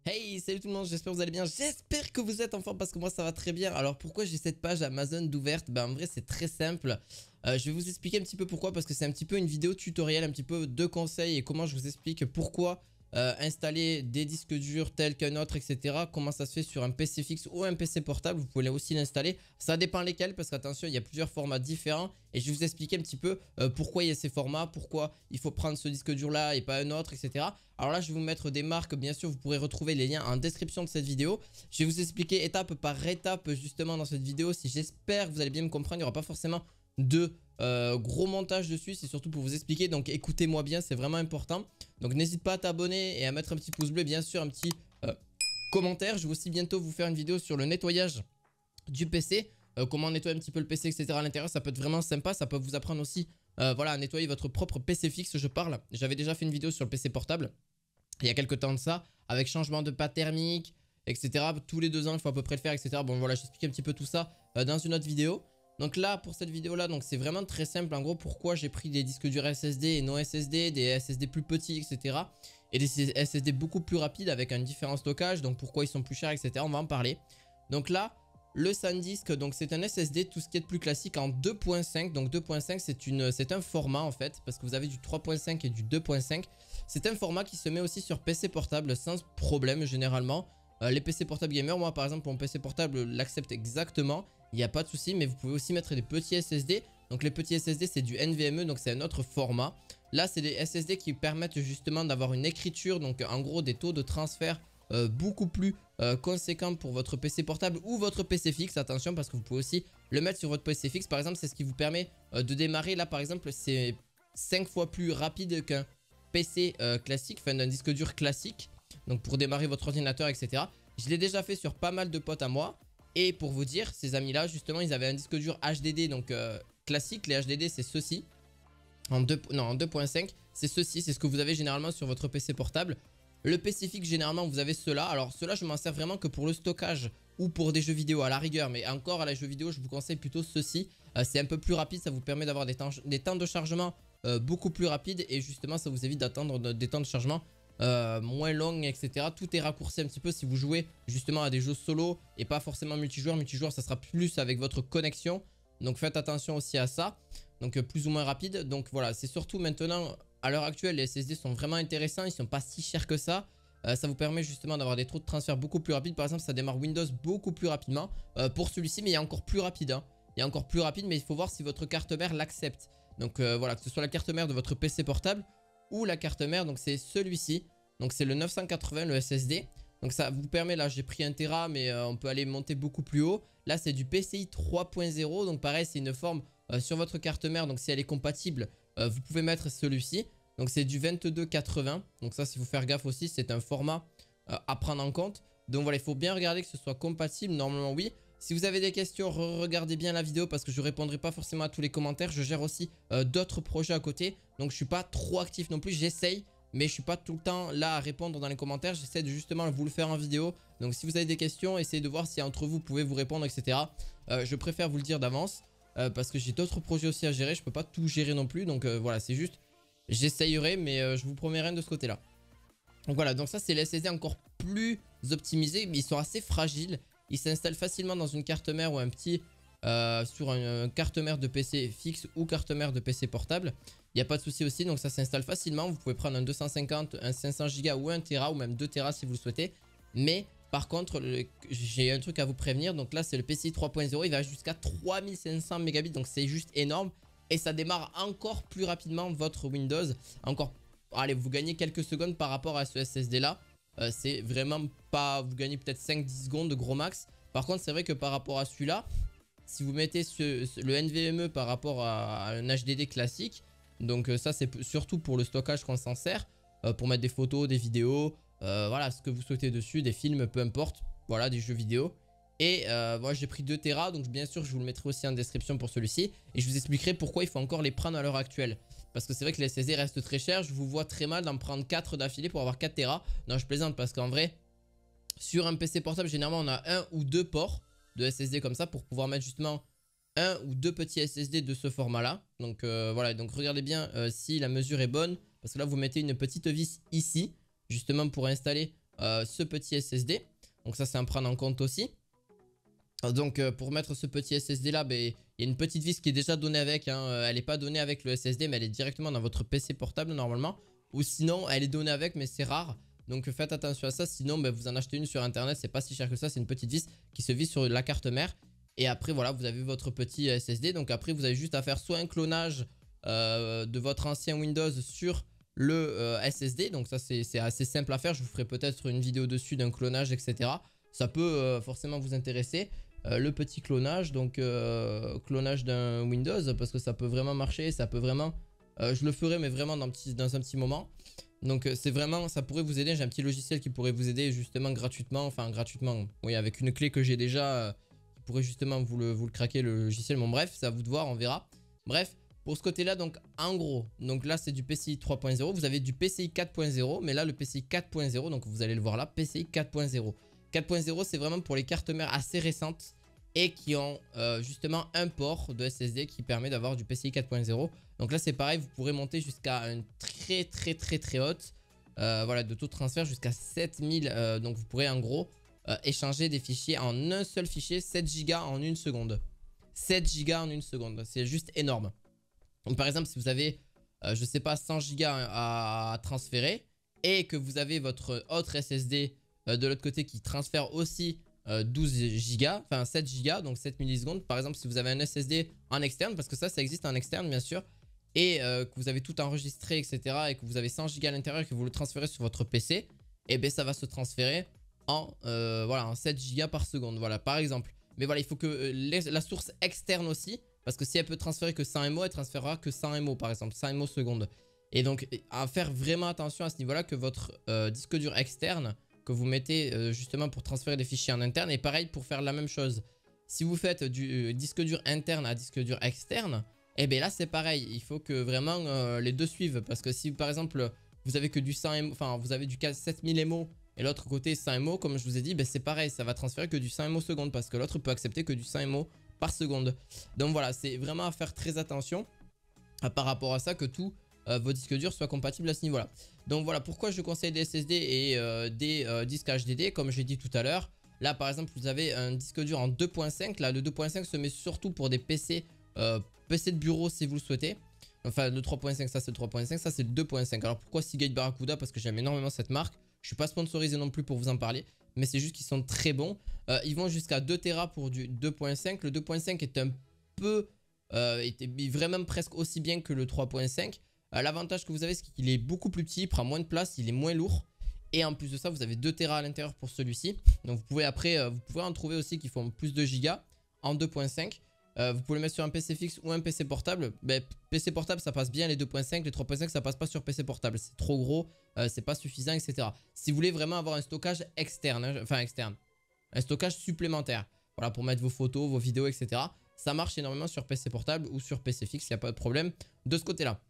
Hey, salut tout le monde, j'espère que vous allez bien, j'espère que vous êtes en forme parce que moi ça va très bien. Alors pourquoi j'ai cette page Amazon d'ouverte? Ben en vrai c'est très simple. Je vais vous expliquer un petit peu pourquoi, parce que c'est un petit peu une vidéo tutoriel, un petit peu de conseils et comment je vous explique pourquoi installer des disques durs tels qu'un autre, etc. Comment ça se fait sur un PC fixe ou un PC portable, vous pouvez aussi l'installer. Ça dépend lesquels, parce qu'attention, il y a plusieurs formats différents. Et je vais vous expliquer un petit peu pourquoi il y a ces formats, pourquoi il faut prendre ce disque dur là et pas un autre, etc. Alors là, je vais vous mettre des marques, bien sûr, vous pourrez retrouver les liens en description de cette vidéo. Je vais vous expliquer étape par étape justement dans cette vidéo. Si j'espère que vous allez bien me comprendre, il n'y aura pas forcément de gros montage dessus, c'est surtout pour vous expliquer, donc écoutez-moi bien, c'est vraiment important. Donc n'hésite pas à t'abonner et à mettre un petit pouce bleu, bien sûr, un petit commentaire. Je vais aussi bientôt vous faire une vidéo sur le nettoyage du PC, comment nettoyer un petit peu le PC, etc. à l'intérieur. Ça peut être vraiment sympa, ça peut vous apprendre aussi voilà, à nettoyer votre propre PC fixe. Je parle, j'avais déjà fait une vidéo sur le PC portable il y a quelques temps de ça, avec changement de pâte thermique, etc. Tous les 2 ans, il faut à peu près le faire, etc. Bon voilà, j'explique un petit peu tout ça dans une autre vidéo. Donc là, pour cette vidéo-là, donc c'est vraiment très simple. En gros, pourquoi j'ai pris des disques durs SSD et non SSD, des SSD plus petits, etc. Et des SSD beaucoup plus rapides avec un différent stockage. Donc pourquoi ils sont plus chers, etc. On va en parler. Donc là, le SanDisk, donc c'est un SSD, tout ce qui est de plus classique en 2.5. Donc 2.5, c'est un format en fait, parce que vous avez du 3.5 et du 2.5. C'est un format qui se met aussi sur PC portable sans problème généralement. Les PC portables gamer, moi par exemple mon PC portable l'accepte exactement, il n'y a pas de souci, mais vous pouvez aussi mettre des petits SSD. Donc les petits SSD c'est du NVMe, donc c'est un autre format. Là c'est des SSD qui permettent justement d'avoir une écriture, donc en gros des taux de transfert beaucoup plus conséquents pour votre PC portable ou votre PC fixe. Attention, parce que vous pouvez aussi le mettre sur votre PC fixe par exemple, c'est ce qui vous permet de démarrer. Là par exemple c'est 5 fois plus rapide qu'un PC classique, enfin d'un disque dur classique. Donc pour démarrer votre ordinateur, etc. Je l'ai déjà fait sur pas mal de potes à moi. Et pour vous dire, ces amis-là, justement, ils avaient un disque dur HDD, donc classique. Les HDD, c'est ceci. En 2.5, c'est ceci. C'est ce que vous avez généralement sur votre PC portable. Le PC fixe, généralement, vous avez cela. Alors cela, je m'en sers vraiment que pour le stockage ou pour des jeux vidéo à la rigueur. Mais encore à la jeux vidéo, je vous conseille plutôt ceci. C'est un peu plus rapide. Ça vous permet d'avoir des temps de chargement beaucoup plus rapides. Et justement, ça vous évite d'attendre des temps de chargement moins longue, etc. Tout est raccourci un petit peu si vous jouez justement à des jeux solo et pas forcément multijoueur. Multijoueur, ça sera plus avec votre connexion. Donc faites attention aussi à ça. Donc plus ou moins rapide. Donc voilà, c'est surtout maintenant, à l'heure actuelle, les SSD sont vraiment intéressants. Ils sont pas si chers que ça. Ça vous permet justement d'avoir des taux de transfert beaucoup plus rapides. Par exemple, ça démarre Windows beaucoup plus rapidement pour celui-ci, mais il y a encore plus rapide. Hein. Il y a encore plus rapide, mais il faut voir si votre carte mère l'accepte. Donc voilà, que ce soit la carte mère de votre PC portable ou la carte mère, donc c'est celui-ci. Donc c'est le 980, le SSD. Donc ça vous permet, là j'ai pris 1 Tera, mais on peut aller monter beaucoup plus haut. Là c'est du PCI 3.0, donc pareil c'est une forme sur votre carte mère. Donc si elle est compatible, vous pouvez mettre celui-ci. Donc c'est du 2280. Donc ça, si vous faire gaffe aussi, c'est un format à prendre en compte. Donc voilà, il faut bien regarder que ce soit compatible. Normalement oui. Si vous avez des questions, regardez bien la vidéo parce que je ne répondrai pas forcément à tous les commentaires. Je gère aussi d'autres projets à côté. Donc je ne suis pas trop actif non plus. J'essaye, mais je ne suis pas tout le temps là à répondre dans les commentaires. J'essaie de justement vous le faire en vidéo. Donc si vous avez des questions, essayez de voir si entre vous pouvez vous répondre, etc. Je préfère vous le dire d'avance parce que j'ai d'autres projets aussi à gérer. Je ne peux pas tout gérer non plus. Donc voilà, c'est juste, j'essayerai, mais je vous promets rien de ce côté-là. Donc voilà, donc ça c'est les SSD encore plus optimisés, mais ils sont assez fragiles. Ils s'installent facilement dans une carte mère ou un petit sur une carte mère de PC fixe ou carte mère de PC portable. Il n'y a pas de souci aussi, donc ça s'installe facilement. Vous pouvez prendre un 250, un 500 Go ou un Tera ou même 2 Tera si vous le souhaitez. Mais par contre, j'ai un truc à vous prévenir. Donc là, c'est le PCI 3.0. Il va jusqu'à 3500 mégabits, donc c'est juste énorme. Et ça démarre encore plus rapidement votre Windows. Encore, allez, vous gagnez quelques secondes par rapport à ce SSD là. C'est vraiment pas, vous gagnez peut-être 5-10 secondes de gros max. Par contre, c'est vrai que par rapport à celui-là, si vous mettez le NVMe par rapport à un HDD classique, donc ça c'est surtout pour le stockage qu'on s'en sert, pour mettre des photos, des vidéos, voilà, ce que vous souhaitez dessus, des films, peu importe, voilà, des jeux vidéo. Et moi j'ai pris 2 Tera, donc bien sûr je vous le mettrai aussi en description pour celui-ci. Et je vous expliquerai pourquoi il faut encore les prendre à l'heure actuelle. Parce que c'est vrai que les SSD restent très chers, je vous vois très mal d'en prendre 4 d'affilée pour avoir 4 Tera. Non, je plaisante parce qu'en vrai, sur un PC portable, généralement on a 1 ou 2 ports de SSD comme ça pour pouvoir mettre justement 1 ou 2 petits SSD de ce format là. Donc voilà, donc regardez bien si la mesure est bonne. Parce que là vous mettez une petite vis ici, justement pour installer ce petit SSD. Donc ça c'est à prendre en compte aussi. Donc pour mettre ce petit SSD là, il y a une petite vis qui est déjà donnée avec, hein. Elle n'est pas donnée avec le SSD, mais elle est directement dans votre PC portable normalement. Ou sinon elle est donnée avec, mais c'est rare. Donc faites attention à ça, sinon vous en achetez une sur internet, c'est pas si cher que ça. C'est une petite vis qui se vise sur la carte mère. Et après voilà, vous avez votre petit SSD. Donc après vous avez juste à faire soit un clonage de votre ancien Windows sur le SSD. Donc ça c'est assez simple à faire, je vous ferai peut-être une vidéo dessus d'un clonage, etc. Ça peut forcément vous intéresser. Le petit clonage, donc clonage d'un Windows, parce que ça peut vraiment marcher, ça peut vraiment, je le ferai mais vraiment dans un petit moment. Donc c'est vraiment, ça pourrait vous aider. J'ai un petit logiciel qui pourrait vous aider justement gratuitement, enfin gratuitement, oui, avec une clé que j'ai déjà, qui pourrait justement vous le craquer le logiciel. Bon bref, c'est à vous de voir, on verra. Bref, pour ce côté là, donc en gros, donc là c'est du PCI 3.0, vous avez du PCI 4.0, mais là le PCI 4.0, donc vous allez le voir là, PCI 4.0. 4.0 c'est vraiment pour les cartes mères assez récentes et qui ont justement un port de SSD qui permet d'avoir du PCI 4.0. Donc là c'est pareil, vous pourrez monter jusqu'à une très haute, voilà, de taux de transfert jusqu'à 7000. Donc vous pourrez en gros échanger des fichiers en un seul fichier, 7 Go en une seconde. 7 Go en une seconde, c'est juste énorme. Donc par exemple si vous avez, je sais pas, 100 Go à transférer et que vous avez votre autre SSD de l'autre côté qui transfère aussi 12 Go, enfin 7 Go, donc 7 millisecondes. Par exemple, si vous avez un SSD en externe, parce que ça existe en externe bien sûr, et que vous avez tout enregistré, etc., et que vous avez 100 Go à l'intérieur et que vous le transférez sur votre PC, et bien ça va se transférer en, voilà, en 7 Go par seconde, voilà, par exemple. Mais voilà, il faut que la source externe aussi, parce que si elle peut transférer que 100 MO, elle transférera que 100 MO par exemple, 100 MO seconde. Et donc à faire vraiment attention à ce niveau-là, que votre disque dur externe que vous mettez justement pour transférer des fichiers en interne. Et pareil pour faire la même chose. Si vous faites du disque dur interne à disque dur externe, et bien là c'est pareil. Il faut que vraiment les deux suivent. Parce que si par exemple vous avez que du 100 MO, enfin vous avez du 7000 MO et l'autre côté 100 MO, comme je vous ai dit, c'est pareil. Ça va transférer que du 100 MO seconde parce que l'autre peut accepter que du 100 MO par seconde. Donc voilà, c'est vraiment à faire très attention par rapport à ça, que tout vos disques durs soient compatibles à ce niveau là. Donc voilà pourquoi je conseille des SSD et des disques HDD comme j'ai dit tout à l'heure. Là par exemple vous avez un disque dur en 2.5. Là le 2.5 se met surtout pour des PC PC de bureau si vous le souhaitez. Enfin le 3.5 ça c'est le 3.5, ça c'est le 2.5. Alors pourquoi Seagate Barracuda? Parce que j'aime énormément cette marque. Je suis pas sponsorisé non plus pour vous en parler, mais c'est juste qu'ils sont très bons. Ils vont jusqu'à 2 Tera pour du 2.5. Le 2.5 est un peu était vraiment presque aussi bien que le 3.5. L'avantage que vous avez, c'est qu'il est beaucoup plus petit, il prend moins de place, il est moins lourd. Et en plus de ça, vous avez 2 Tera à l'intérieur pour celui-ci. Donc vous pouvez après, vous pouvez en trouver aussi qui font plus de gigas en 2.5. Vous pouvez le mettre sur un PC fixe ou un PC portable. PC portable, ça passe bien les 2.5, les 3.5, ça passe pas sur PC portable. C'est trop gros, c'est pas suffisant, etc. Si vous voulez vraiment avoir un stockage externe, hein, enfin externe, un stockage supplémentaire, voilà, pour mettre vos photos, vos vidéos, etc. Ça marche énormément sur PC portable ou sur PC fixe, il n'y a pas de problème de ce côté-là.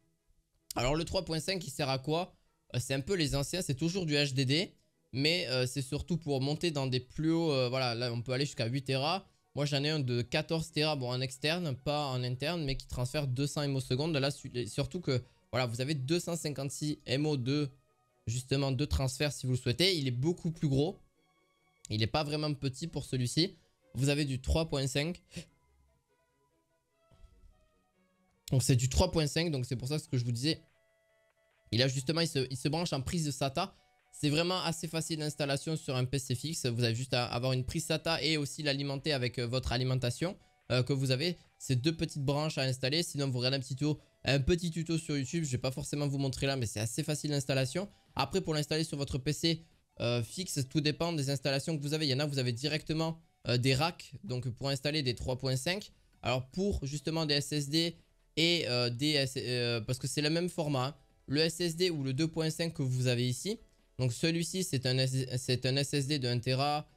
Alors le 3.5 il sert à quoi? C'est un peu les anciens, c'est toujours du HDD, mais c'est surtout pour monter dans des plus hauts, voilà, là on peut aller jusqu'à 8 Tera. Moi j'en ai un de 14 Tera, bon en externe, pas en interne, mais qui transfère 200 MO seconde. Là surtout que, voilà, vous avez 256 MO de, justement, de transfert si vous le souhaitez. Il est beaucoup plus gros, il n'est pas vraiment petit pour celui-ci. Vous avez du 3.5. Donc c'est du 3.5, donc c'est pour ça ce que je vous disais. Il a justement, il se branche en prise de SATA. C'est vraiment assez facile d'installation sur un PC fixe. Vous avez juste à avoir une prise SATA et aussi l'alimenter avec votre alimentation que vous avez. Ces deux petites branches à installer. Sinon vous regardez un petit tuto sur YouTube. Je ne vais pas forcément vous montrer là, mais c'est assez facile d'installation. Après pour l'installer sur votre PC fixe, tout dépend des installations que vous avez. Il y en a, vous avez directement des racks, donc pour installer des 3.5. Alors pour justement des SSD et parce que c'est le même format, hein. Le SSD ou le 2.5 que vous avez ici, donc celui-ci c'est un SSD de 1 Tera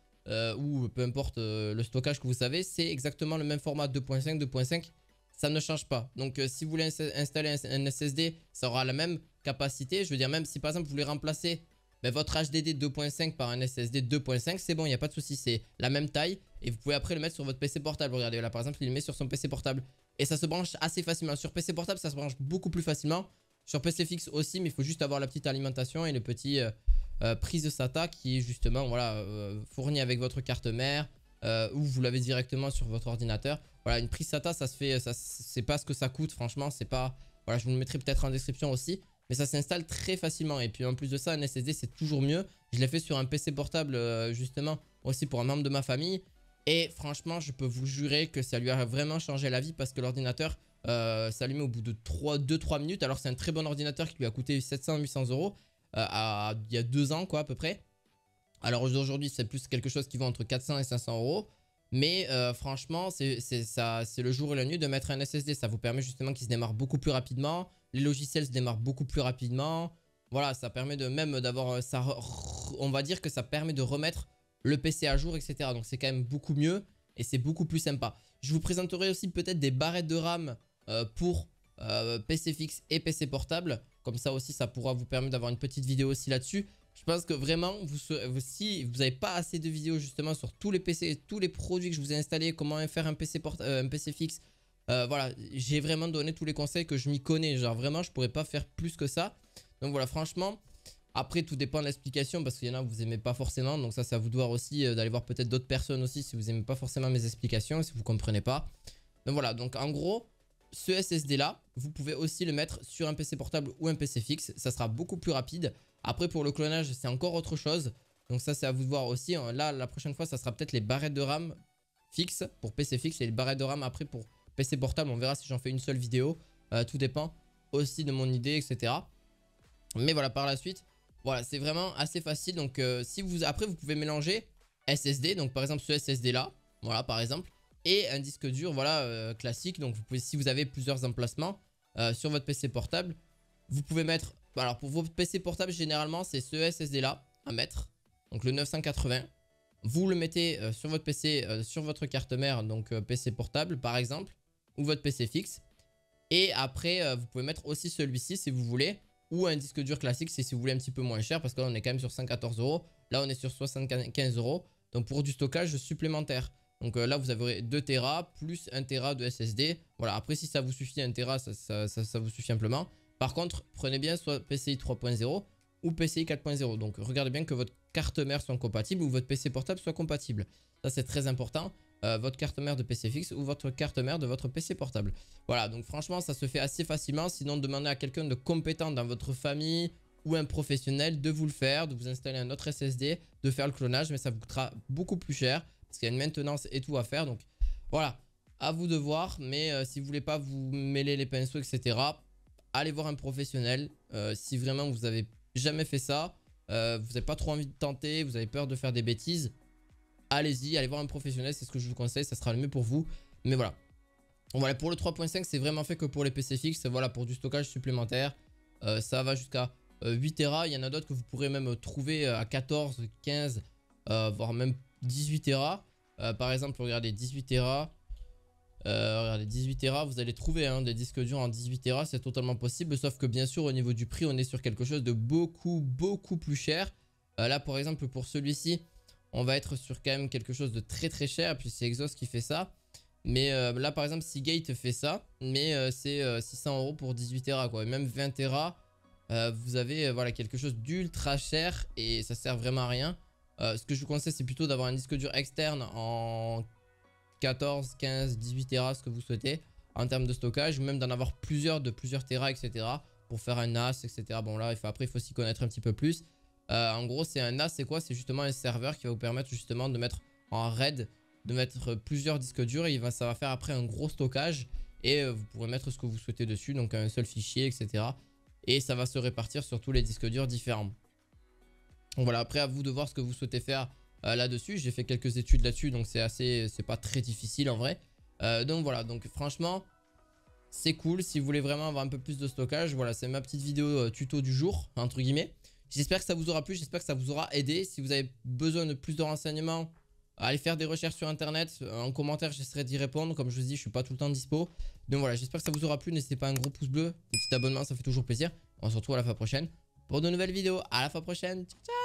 ou peu importe le stockage que vous savez, c'est exactement le même format 2.5, 2.5, ça ne change pas. Donc si vous voulez installer un SSD, ça aura la même capacité. Je veux dire, même si par exemple vous voulez remplacer votre HDD 2.5 par un SSD 2.5, c'est bon, il n'y a pas de souci, c'est la même taille et vous pouvez après le mettre sur votre PC portable. Regardez là par exemple, il le met sur son PC portable et ça se branche assez facilement. Sur PC portable, ça se branche beaucoup plus facilement. Sur PC fixe aussi, mais il faut juste avoir la petite alimentation et le petit prise SATA qui est justement voilà, fournie avec votre carte mère ou vous l'avez directement sur votre ordinateur. Voilà, une prise SATA, ça se fait, c'est pas ce que ça coûte, franchement, c'est pas... Voilà, je vous le mettrai peut-être en description aussi. Mais ça s'installe très facilement. Et puis en plus de ça, un SSD, c'est toujours mieux. Je l'ai fait sur un PC portable, justement, aussi pour un membre de ma famille. Et franchement, je peux vous jurer que ça lui a vraiment changé la vie parce que l'ordinateur s'allumait au bout de 2-3 minutes. Alors c'est un très bon ordinateur qui lui a coûté 700-800 euros il y a 2 ans, quoi, à peu près. Alors aujourd'hui, c'est plus quelque chose qui vaut entre 400 et 500 euros. Mais franchement, c'est le jour et la nuit de mettre un SSD. Ça vous permet justement qu'il se démarre beaucoup plus rapidement. Les logiciels se démarrent beaucoup plus rapidement. Voilà, ça permet de même d'avoir... On va dire que ça permet de remettre le PC à jour, etc. Donc c'est quand même beaucoup mieux et c'est beaucoup plus sympa. Je vous présenterai aussi peut-être des barrettes de RAM pour PC fixe et PC portable. Comme ça aussi, ça pourra vous permettre d'avoir une petite vidéo aussi là-dessus. Je pense que vraiment, si vous n'avez pas assez de vidéos justement sur tous les PC, tous les produits que je vous ai installés, comment faire un PC, un PC fixe, voilà, j'ai vraiment donné tous les conseils que je m'y connais. Genre vraiment, je pourrais pas faire plus que ça. Donc voilà, franchement, après tout dépend de l'explication parce qu'il y en a que vous aimez pas forcément. Donc ça, c'est à vous de voir aussi, d'aller voir peut-être d'autres personnes aussi si vous aimez pas forcément mes explications, si vous comprenez pas. Donc voilà, donc en gros, ce SSD là, vous pouvez aussi le mettre sur un PC portable ou un PC fixe. Ça sera beaucoup plus rapide. Après pour le clonage, c'est encore autre chose. Donc ça, c'est à vous de voir aussi. Là, la prochaine fois, ça sera peut-être les barrettes de RAM fixes pour PC fixe et les barrettes de RAM après pour PC portable. On verra si j'en fais une seule vidéo. Tout dépend aussi de mon idée, etc. Mais voilà, par la suite, voilà, c'est vraiment assez facile. Donc si vous après, vous pouvez mélanger SSD. Donc par exemple ce SSD là, voilà par exemple, et un disque dur, voilà, classique. Donc vous pouvez, si vous avez plusieurs emplacements sur votre PC portable, vous pouvez mettre... Alors pour vos PC portables, généralement, c'est ce SSD là à mettre. Donc le 980. Vous le mettez sur votre PC, sur votre carte mère, donc PC portable par exemple, ou votre PC fixe. Et après, vous pouvez mettre aussi celui-ci si vous voulez, ou un disque dur classique si vous voulez un petit peu moins cher, parce que là on est quand même sur 114 euros. Là on est sur 75 euros. Donc pour du stockage supplémentaire. Donc là vous avez 2 Tera plus 1 Tera de SSD. Voilà, après si ça vous suffit 1 Tera, ça vous suffit amplement. Par contre, prenez bien soit PCI 3.0 ou PCI 4.0. Donc regardez bien que votre carte mère soit compatible ou votre PC portable soit compatible. Ça c'est très important. Votre carte mère de PC fixe ou votre carte mère de votre PC portable. Voilà, donc franchement ça se fait assez facilement. Sinon demandez à quelqu'un de compétent dans votre famille ou un professionnel de vous le faire, de vous installer un autre SSD, de faire le clonage, mais ça vous coûtera beaucoup plus cher parce qu'il y a une maintenance et tout à faire. Donc voilà, à vous de voir. Mais si vous voulez pas vous mêler les pinceaux, etc., allez voir un professionnel. Si vraiment vous avez jamais fait ça, vous n'avez pas trop envie de tenter, vous avez peur de faire des bêtises, allez-y, allez voir un professionnel, c'est ce que je vous conseille, ça sera le mieux pour vous. Mais voilà. Voilà, pour le 3.5, c'est vraiment fait que pour les PC fixes, voilà, pour du stockage supplémentaire. Ça va jusqu'à 8 Tera. Il y en a d'autres que vous pourrez même trouver à 14, 15, voire même 18 Tera. Par exemple, regardez, 18 Tera. Regardez, 18 Tera, vous allez trouver hein, des disques durs en 18 Tera, c'est totalement possible. Sauf que bien sûr, au niveau du prix, on est sur quelque chose de beaucoup plus cher. Là, par exemple, pour celui-ci, on va être sur quand même quelque chose de très cher. Et puis c'est Exos qui fait ça. Mais là par exemple Seagate fait ça. Mais c'est 600 euros pour 18 Tera quoi. Et même 20 Tera vous avez voilà, quelque chose d'ultra cher. Et ça sert vraiment à rien. Ce que je vous conseille c'est plutôt d'avoir un disque dur externe en 14, 15, 18 Tera, ce que vous souhaitez. En termes de stockage. Ou même d'en avoir plusieurs de plusieurs Tera etc. Pour faire un NAS etc. Bon là après il faut s'y connaître un petit peu plus. En gros c'est un NAS, c'est quoi? C'est justement un serveur qui va vous permettre justement de mettre en RAID, de mettre plusieurs disques durs et ça va faire après un gros stockage et vous pourrez mettre ce que vous souhaitez dessus, donc un seul fichier etc. Et ça va se répartir sur tous les disques durs différents. Donc voilà, après à vous de voir ce que vous souhaitez faire là-dessus. J'ai fait quelques études là-dessus donc c'est pas très difficile en vrai. Donc voilà, donc franchement c'est cool si vous voulez vraiment avoir un peu plus de stockage. Voilà, c'est ma petite vidéo tuto du jour entre guillemets. J'espère que ça vous aura plu, j'espère que ça vous aura aidé. Si vous avez besoin de plus de renseignements, allez faire des recherches sur internet. En commentaire, j'essaierai d'y répondre. Comme je vous dis, je suis pas tout le temps dispo. Donc voilà, j'espère que ça vous aura plu. N'hésitez pas à un gros pouce bleu, un petit abonnement, ça fait toujours plaisir. On se retrouve à la fois prochaine pour de nouvelles vidéos. À la fois prochaine. Ciao, ciao.